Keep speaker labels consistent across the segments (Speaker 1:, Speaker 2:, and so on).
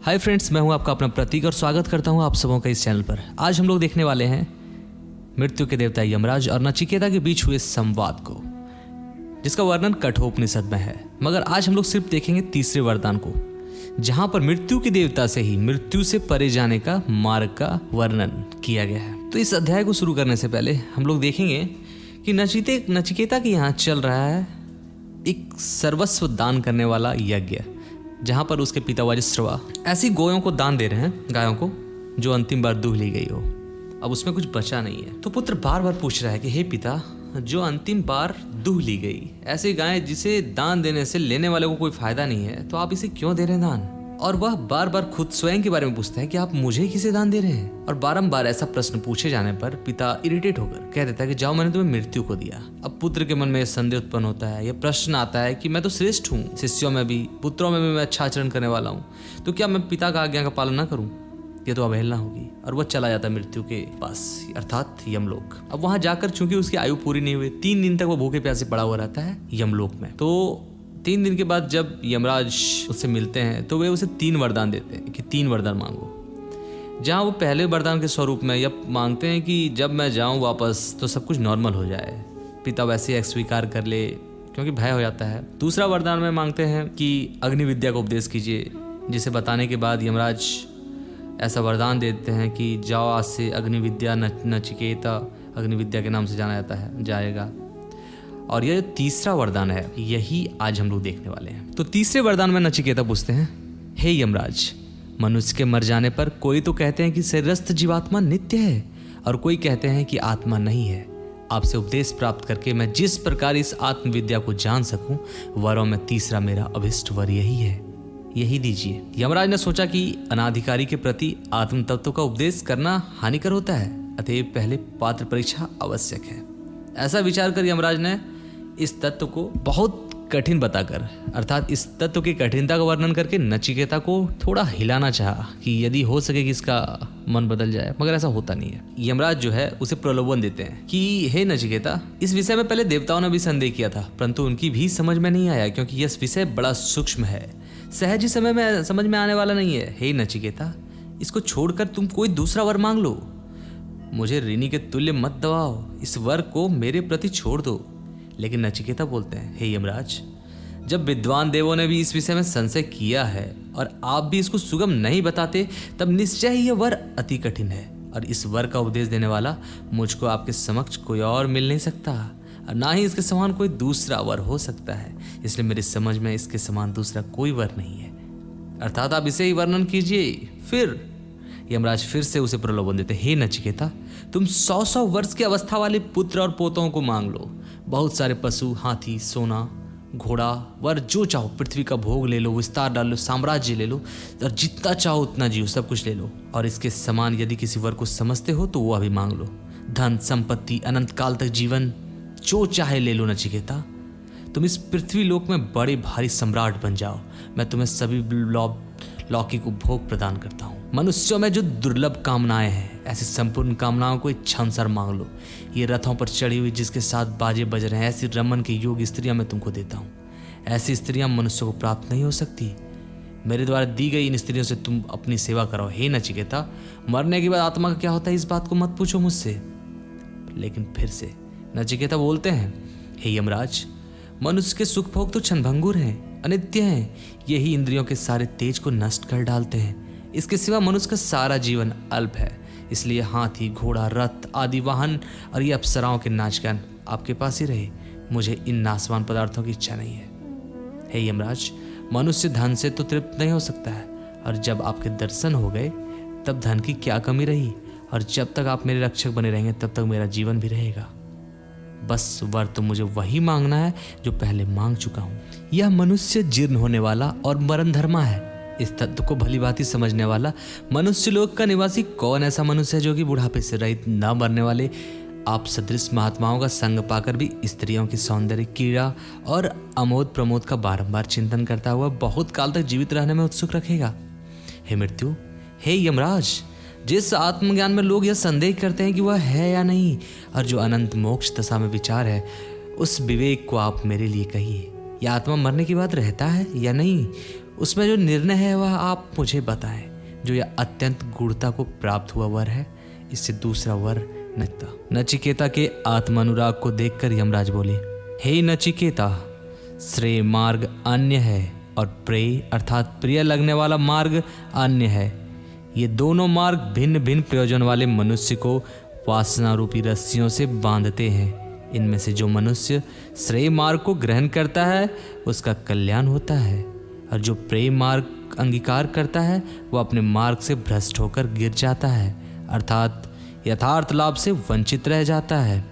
Speaker 1: Hi friends, मैं हूं आपका अपना प्रतीक और स्वागत करता हूं आप सबों का इस चैनल पर। आज हम लोग देखने वाले हैं मृत्यु के देवता यमराज और नचिकेता के बीच हुए संवाद को, जिसका वर्णन कठोपनिषद में है। मगर आज हम लोग सिर्फ देखेंगे तीसरे वरदान को, जहां पर मृत्यु के देवता से ही मृत्यु से परे जाने का मार्ग का वर्णन किया गया है। तो इस अध्याय को शुरू करने से पहले हम लोग देखेंगे कि नचिकेता के यहाँ चल रहा है एक सर्वस्व दान करने वाला यज्ञ, जहां पर उसके पिता वज्रश्रवा ऐसी गोयों को दान दे रहे हैं, गायों को, जो अंतिम बार दूह ली गई हो। अब उसमें कुछ बचा नहीं है। तो पुत्र बार बार पूछ रहा है कि हे पिता, जो अंतिम बार दूह ली गई, ऐसी गाय जिसे दान देने से लेने वाले को कोई फायदा नहीं है, तो आप इसे क्यों दे रहे हैं दान? और वह बार बार खुद स्वयं के बारे में पूछता है कि आप मुझे किसे दान दे रहे हैं। और बारंबार ऐसा प्रश्न पूछे जाने पर पिता इरिटेट होकर कह देता है कि जाओ, मैंने तुम्हें मृत्यु को दिया। अब पुत्र के मन में संदेह उत्पन्न होता है, यह प्रश्न आता है कि मैं तो श्रेष्ठ हूँ, शिष्यों में भी, पुत्रों में भी मैं अच्छा आचरण करने वाला हूँ, तो क्या मैं पिता का आज्ञा का पालन न करूँ? ये तो अवहेलना होगी। और वह चला जाता है मृत्यु के पास, अर्थात यमलोक। अब वहां जाकर चूंकि उसकी आयु पूरी नहीं हुई, 3 दिन तक वो भूखे प्यासे पड़ा हुआ रहता है यमलोक में। तो 3 दिन के बाद जब यमराज उससे मिलते हैं तो वे उसे 3 वरदान देते हैं कि 3 वरदान मांगो। जहाँ वो पहले वरदान के स्वरूप में यह मांगते हैं कि जब मैं जाऊँ वापस तो सब कुछ नॉर्मल हो जाए, पिता वैसे ही स्वीकार कर ले, क्योंकि भय हो जाता है। दूसरा वरदान में मांगते हैं कि अग्नि विद्या को उपदेश कीजिए, जिसे बताने के बाद यमराज ऐसा वरदान देते हैं कि जाओ, आज से अग्नि विद्या नचिकेता अग्नि विद्या के नाम से जाना जाएगा। और यह तीसरा वरदान है, यही आज हम लोग देखने वाले हैं। तो तीसरे वरदान में नचिकेता पूछते हैं, हे यमराज, मनुष्य के मर जाने पर कोई तो कहते हैं कि शरीरस्थ जीवात्मा नित्य है और कोई कहते हैं कि आत्मा नहीं है। आपसे उपदेश प्राप्त करके मैं जिस प्रकार इस आत्मविद्या को जान सकूं, वरों में तीसरा मेरा अभिष्ट वर यही है, यही दीजिए। यमराज ने सोचा कि अनाधिकारी के प्रति आत्म तत्व का उपदेश करना हानिकर होता है, अतएव पहले पात्र परीक्षा आवश्यक है। ऐसा विचार कर यमराज ने इस तत्व को बहुत कठिन बताकर, अर्थात इस तत्व की कठिनता का वर्णन करके नचिकेता को थोड़ा हिलाना चाहा कि यदि हो सके कि इसका मन बदल जाए, मगर ऐसा होता नहीं है। यमराज जो है उसे प्रलोभन देते हैं कि हे नचिकेता, इस विषय में पहले देवताओं ने भी संदेह किया था, परंतु उनकी भी समझ में नहीं आया, क्योंकि यह विषय बड़ा सूक्ष्म है, सहज ही समय में समझ में आने वाला नहीं है। हे नचिकेता, इसको छोड़कर तुम कोई दूसरा वर मांग लो, मुझे ऋणी के तुल्य मत दबाओ, इस वर को मेरे प्रति छोड़ दो। लेकिन नचिकेता बोलते हैं, हे यमराज, जब विद्वान देवों ने भी इस विषय में संशय किया है और आप भी इसको सुगम नहीं बताते, तब निश्चय ही यह वर अति कठिन है और इस वर का उपदेश देने वाला मुझको आपके समक्ष कोई और मिल नहीं सकता और ना ही इसके समान कोई दूसरा वर हो सकता है। इसलिए मेरी समझ में इसके समान दूसरा कोई वर नहीं है, अर्थात आप इसे ही वर्णन कीजिए। फिर यमराज फिर से उसे प्रलोभन देते, हे नचिकेता, तुम 100 वर्ष की अवस्था वाले पुत्र और पोतों को मांग लो, बहुत सारे पशु, हाथी, सोना, घोड़ा, वर जो चाहो, पृथ्वी का भोग ले लो, विस्तार डाल लो, साम्राज्य ले लो और जितना चाहो उतना जियो, सब कुछ ले लो। और इसके समान यदि किसी वर को समझते हो तो वो अभी मांग लो। धन, संपत्ति, अनंत काल तक जीवन, जो चाहे ले लो नचिकेता। तुम इस पृथ्वी लोक में बड़े भारी सम्राट बन जाओ, मैं तुम्हें सभी लौकिक उपभोग प्रदान करता हूँ। मनुष्यों में जो दुर्लभ कामनाएं हैं, ऐसी संपूर्ण कामनाओं को इच्छानुसार मांग लो। ये रथों पर चढ़ी हुई जिसके साथ बाजे बज रहे हैं, ऐसी रमन की योग्य स्त्रियां मैं तुमको देता हूँ। ऐसी स्त्रियां मनुष्य को प्राप्त नहीं हो सकती, मेरे द्वारा दी गई इन स्त्रियों से तुम अपनी सेवा करो। हे नचिकेता, मरने के बाद आत्मा का क्या होता है, इस बात को मत पूछो मुझसे। लेकिन फिर से नचिकेता बोलते हैं, हे यमराज, मनुष्य के सुख भोग तो क्षणभंगुर हैं, अनित्य हैं, यही इंद्रियों के सारे तेज को नष्ट कर डालते हैं। इसके सिवा मनुष्य का सारा जीवन अल्प है, इसलिए हाथी, घोड़ा, रथ आदि वाहन और ये अप्सराओं के नाचगान आपके पास ही रहे, मुझे इन नासवान पदार्थों की इच्छा नहीं है। हे यमराज, मनुष्य धन से तो तृप्त नहीं हो सकता है, और जब आपके दर्शन हो गए तब धन की क्या कमी रही, और जब तक आप मेरे रक्षक बने रहेंगे तब तक मेरा जीवन भी रहेगा। बस वर तो मुझे वही मांगना है जो पहले मांग चुका हूँ। यह मनुष्य जीर्ण होने वाला और मरण धर्मा है, इस तत्व को भली भांति समझने वाला मनुष्य लोक का निवासी कौन ऐसा मनुष्य है जो कि बुढ़ापे से रहित न मरने वाले आप सदृश महात्माओं का संग पाकर भी स्त्रियों की सौंदर्य, क्रीड़ा और अमोद प्रमोद का बारंबार चिंतन करता हुआ बहुत काल तक जीवित रहने में उत्सुक रखेगा। हे मृत्यु, हे यमराज, जिस आत्मज्ञान में लोग यह संदेह करते हैं कि वह है या नहीं, और जो अनंत मोक्ष दशा में विचार है, उस विवेक को आप मेरे लिए कहिए। यह आत्मा मरने के बाद रहता है या नहीं, उसमें जो निर्णय है वह आप मुझे बताएं। जो यह अत्यंत गूढ़ता को प्राप्त हुआ वर है, इससे दूसरा वर नचिकेता। नचिकेता के आत्मानुराग को देखकर यमराज बोले, हे नचिकेता, श्रेय मार्ग अन्य है और प्रेय अर्थात प्रिय लगने वाला मार्ग अन्य है। ये दोनों मार्ग भिन्न भिन्न प्रयोजन वाले मनुष्य को वासना रूपी रस्सियों से बांधते हैं। इनमें से जो मनुष्य श्रेय मार्ग को ग्रहण करता है उसका कल्याण होता है, और जो प्रेय मार्ग अंगीकार करता है वह अपने मार्ग से भ्रष्ट होकर गिर जाता है, अर्थात यथार्थ लाभ से वंचित रह जाता है।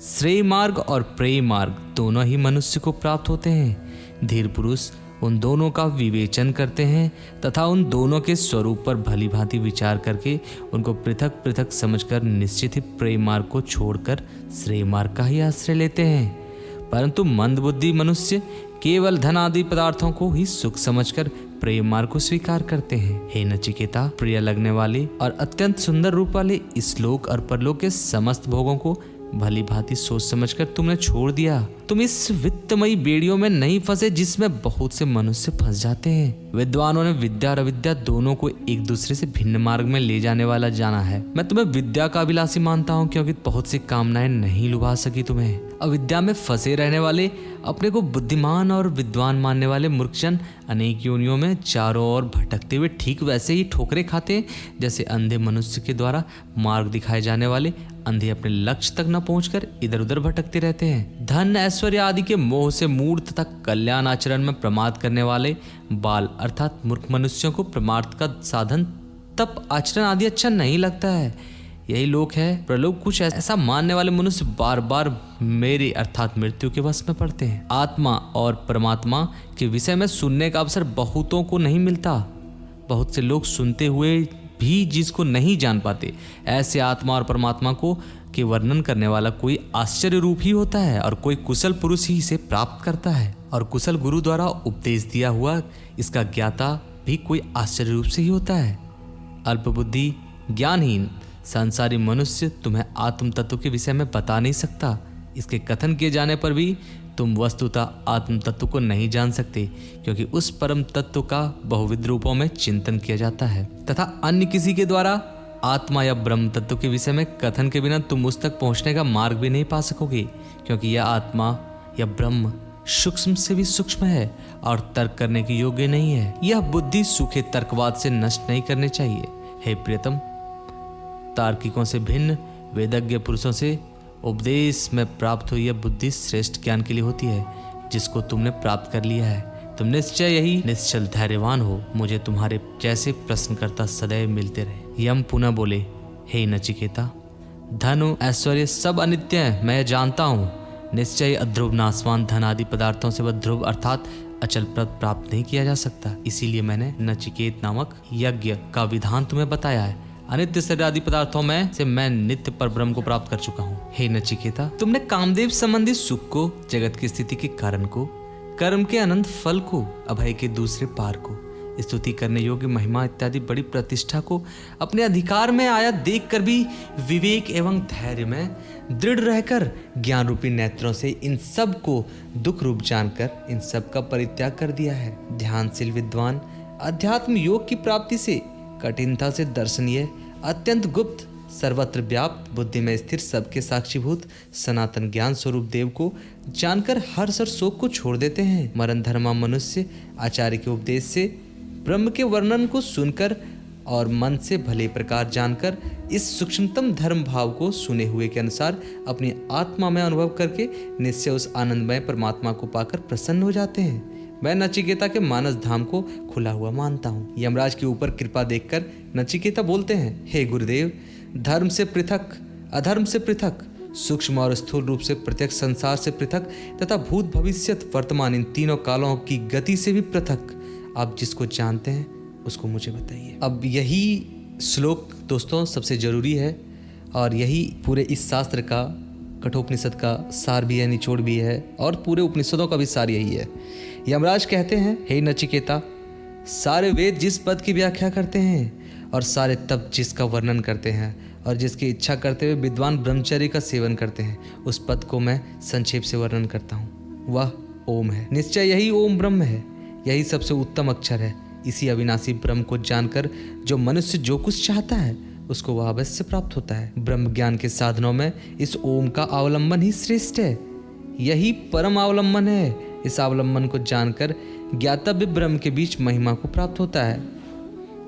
Speaker 1: श्रेय मार्ग और प्रेय मार्ग दोनों ही मनुष्य को प्राप्त होते हैं। धीर पुरुष उन दोनों का विवेचन करते हैं तथा उन दोनों के स्वरूप पर भली भांति विचार करके उनको पृथक पृथक समझकर निश्चित ही प्रेय मार्ग को छोड़कर श्रेय मार्ग का ही आश्रय लेते हैं। परंतु मंदबुद्धि मनुष्य केवल धन आदि पदार्थों को ही सुख समझकर प्रेय मार्ग को स्वीकार करते हैं। हे नचिकेता, प्रिय लगने वाले और अत्यंत सुंदर रूप वाले इस लोक और परलोक के समस्त भोगों को भली भांति सोच समझकर तुमने छोड़ दिया। तुम इस वित्तमयी बेड़ियों में नहीं फंसे जिसमें बहुत से मनुष्य फंस जाते हैं। विद्वानों ने विद्या और अविद्या दोनों को एक दूसरे से भिन्न मार्ग में ले जाने वाला जाना है। मैं तुम्हें विद्या का अभिलाषी मानता हूँ क्योंकि बहुत सी कामनाएं नहीं लुभा सकी तुम्हें। अविद्या में फंसे रहने वाले, अपने को बुद्धिमान और विद्वान मानने वाले मूर्खजन अनेक योनियों में चारों ओर भटकते हुए ठीक वैसे ही ठोकरे खाते हैं जैसे अंधे मनुष्य के द्वारा मार्ग दिखाए जाने वाले अंधे अपने लक्ष्य तक न पहुंचकर इधर उधर भटकते रहते हैं। धन ऐश्वर्य आदि के मोह से मूढ़ तथा कल्याण आचरण में प्रमाद करने वाले बाल अर्थात मूर्ख मनुष्यों को परमार्थ का साधन तप आचरण आदि अच्छा नहीं लगता है। यही लोक है। प्रलोक कुछ ऐसा मानने वाले मनुष्य बार बार मेरे अर्थात मृत्यु के वश में पड़ते हैं। आत्मा और परमात्मा के विषय में सुनने का अवसर बहुतों को नहीं मिलता। बहुत से लोग सुनते हुए भी जिसको नहीं जान पाते। ऐसे आत्मा और परमात्मा को के वर्णन करने वाला कोई आश्चर्य रूप ही होता है और कोई कुशल पुरुष ही इसे प्राप्त करता है, और कुशल गुरु द्वारा उपदेश दिया हुआ इसका ज्ञाता भी कोई आश्चर्य रूप से ही होता है। अल्पबुद्धि ज्ञानहीन संसारी मनुष्य तुम्हें आत्म तत्व के विषय में बता नहीं सकता। इसके कथन किए जाने पर भी तुम वस्तुतः आत्म तत्व को नहीं जान सकते, क्योंकि उस परम तत्व का बहुविध रूपों में चिंतन किया जाता है तथा अन्य किसी के द्वारा आत्मा या ब्रह्म तत्व के विषय में कथन के बिना तुम उस तक पहुंचने का मार्ग भी नहीं पा सकोगे, क्योंकि यह आत्मा या ब्रह्म सूक्ष्म से भी सूक्ष्म है और तर्क करने के योग्य नहीं है। यह बुद्धि सूखे तर्कवाद से नष्ट नहीं करनी चाहिए। हे प्रियतम, तार्किकों से भिन्न वेदज्ञ पुरुषों से उपदेश में प्राप्त हुई यह बुद्धि श्रेष्ठ ज्ञान के लिए होती है, जिसको तुमने प्राप्त कर लिया है। तुम निश्चय यही निश्चल धैर्यवान हो। मुझे तुम्हारे जैसे प्रश्नकर्ता सदैव मिलते रहे। यम पुनः बोले, हे नचिकेता, धन ऐश्वर्य सब अनित्य है, मैं जानता हूँ। निश्चय अध्रुव नाशवान धन आदि पदार्थों से वह ध्रुव अर्थात अचल पद प्राप्त नहीं किया जा सकता। इसीलिए मैंने नचिकेत नामक यज्ञ का विधान तुम्हें बताया है। अनित्य शरीर आदि पदार्थों में से मैं नित्य पर ब्रह्म को प्राप्त कर चुका हूँ। हे नचिकेता, तुमने कामदेव संबंधी सुख को, जगत की स्थिति के कारण को, कर्म के अनंत फल को, अभय के दूसरे पार को, स्तुति करने योग्य महिमा इत्यादि बड़ी प्रतिष्ठा को अपने अधिकार में आया देखकर भी विवेक एवं धैर्य में दृढ़ रहकर ज्ञान रूपी नेत्रों से इन सब को दुख रूप जानकर इन सब का परित्याग कर दिया है। ध्यानशील विद्वान अध्यात्म योग की प्राप्ति से कठिनता से दर्शनीय, अत्यंत गुप्त, सर्वत्र व्याप्त, बुद्धि में स्थिर, सबके साक्षीभूत सनातन ज्ञान स्वरूप देव को जानकर हर्ष और शोक को छोड़ देते हैं। मरण धर्मा मनुष्य आचार्य के उपदेश से ब्रह्म के वर्णन को सुनकर और मन से भले प्रकार जानकर इस सूक्ष्मतम धर्म भाव को सुने हुए के अनुसार अपनी आत्मा में अनुभव करके निश्चय उस आनंदमय परमात्मा को पाकर प्रसन्न हो जाते हैं। मैं नचिकेता के मानस धाम को खुला हुआ मानता हूँ। यमराज के ऊपर कृपा देखकर नचिकेता बोलते हैं, हे गुरुदेव, धर्म से पृथक, अधर्म से पृथक, सूक्ष्म और स्थूल रूप से प्रत्यक्ष संसार से पृथक तथा भूत भविष्यत वर्तमान इन तीनों कालों की गति से भी पृथक आप जिसको जानते हैं उसको मुझे बताइए। अब यही श्लोक दोस्तों सबसे जरूरी है और यही पूरे इस शास्त्र का, कठोपनिषद का सार भी है, निचोड़ भी है और पूरे उपनिषदों का भी सार यही है। यमराज कहते हैं, हे नचिकेता, सारे वेद जिस पद की व्याख्या करते हैं और सारे तप जिसका वर्णन करते हैं और जिसकी इच्छा करते हुए विद्वान ब्रह्मचर्य का सेवन करते हैं, उस पद को मैं संक्षेप से वर्णन करता हूँ। वह ओम है। निश्चय यही ओम ब्रह्म है। यही सबसे उत्तम अक्षर है। इसी अविनाशी ब्रह्म को जानकर जो मनुष्य जो कुछ चाहता है उसको वह अवश्य प्राप्त होता है। ब्रह्म ज्ञान के साधनों में इस ओम का अवलंबन ही श्रेष्ठ है, यही परम अवलंबन है। इस अवलंबन को जानकर ज्ञातव्य ब्रह्म के बीच महिमा को प्राप्त होता है।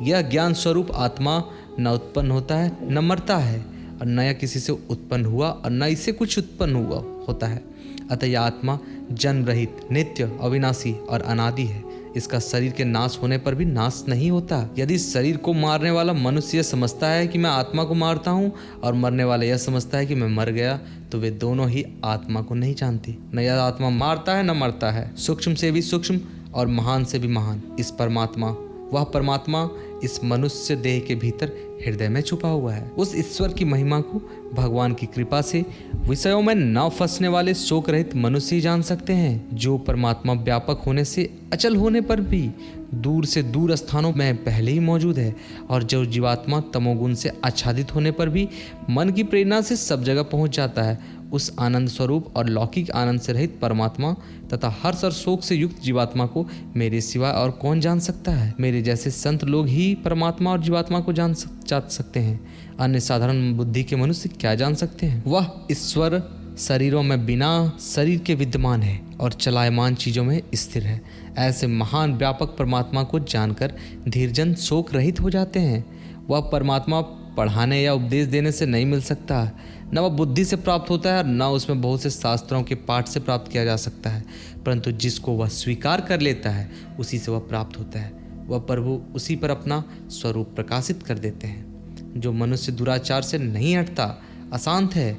Speaker 1: यह ज्ञान स्वरूप आत्मा न उत्पन्न होता है न मरता है, और न यह किसी से उत्पन्न हुआ और न इससे कुछ उत्पन्न हुआ होता है। अतः यह आत्मा जन्म रहित, नित्य, अविनाशी और अनादि है। इसका शरीर के नाश होने पर भी नाश नहीं होता। यदि शरीर को मारने वाला मनुष्य यह समझता है कि मैं आत्मा को मारता हूँ और मरने वाला यह समझता है कि मैं मर गया, तो वे दोनों ही आत्मा को नहीं जानते। न यह आत्मा मारता है न मरता है, सूक्ष्म से भी सूक्ष्म और महान से भी महान इस परमात्मा, वह परमात्मा इस मनुष्य देह के भीतर हृदय में छुपा हुआ है। उस ईश्वर की महिमा को भगवान की कृपा से विषयों में न फंसने वाले शोक रहित मनुष्य ही जान सकते हैं। जो परमात्मा व्यापक होने से, अचल होने पर भी दूर से दूर स्थानों में पहले ही मौजूद है, और जो जीवात्मा तमोगुण से आच्छादित होने पर भी मन की प्रेरणा से सब जगह पहुंच जाता है, उस आनंद स्वरूप और लौकिक आनंद से रहित परमात्मा तथा हर्ष और शोक से युक्त जीवात्मा को मेरे सिवा और कौन जान सकता है। मेरे जैसे संत लोग ही परमात्मा और जीवात्मा को जान सकते हैं। अन्य साधारण बुद्धि के मनुष्य क्या जान सकते हैं। वह ईश्वर शरीरों में बिना शरीर के विद्यमान है और चलायमान चीजों में स्थिर है। ऐसे महान व्यापक परमात्मा को जानकर धीरजन शोक रहित हो जाते हैं। वह परमात्मा पढ़ाने या उपदेश देने से नहीं मिल सकता, न वह बुद्धि से प्राप्त होता है, न उसमें बहुत से शास्त्रों के पाठ से प्राप्त किया जा सकता है, परंतु जिसको वह स्वीकार कर लेता है उसी से वह प्राप्त होता है। वह प्रभु उसी पर अपना स्वरूप प्रकाशित कर देते हैं। जो मनुष्य दुराचार से नहीं हटता, अशांत है,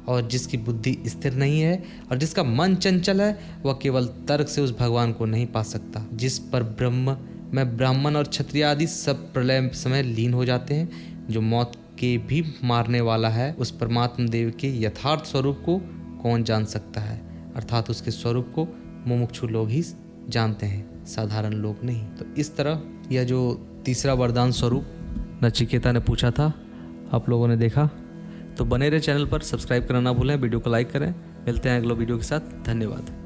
Speaker 1: और जिसकी बुद्धि स्थिर नहीं है और जिसका मन चंचल है, वह केवल तर्क से उस भगवान को नहीं पा सकता जिस पर ब्रह्म में ब्राह्मण और क्षत्रिय आदि सब प्रलय समय लीन हो जाते हैं। जो मौत के भी मारने वाला है, उस परमात्मा देव के यथार्थ स्वरूप को कौन जान सकता है, अर्थात उसके स्वरूप को मुमुक्षु लोग ही जानते हैं, साधारण लोग नहीं। तो इस तरह यह जो तीसरा वरदान स्वरूप नचिकेता ने पूछा था, आप लोगों ने देखा। तो बने रहे चैनल पर, सब्सक्राइब करना ना भूलें, वीडियो को लाइक करें। मिलते हैं अगले वीडियो के साथ। धन्यवाद।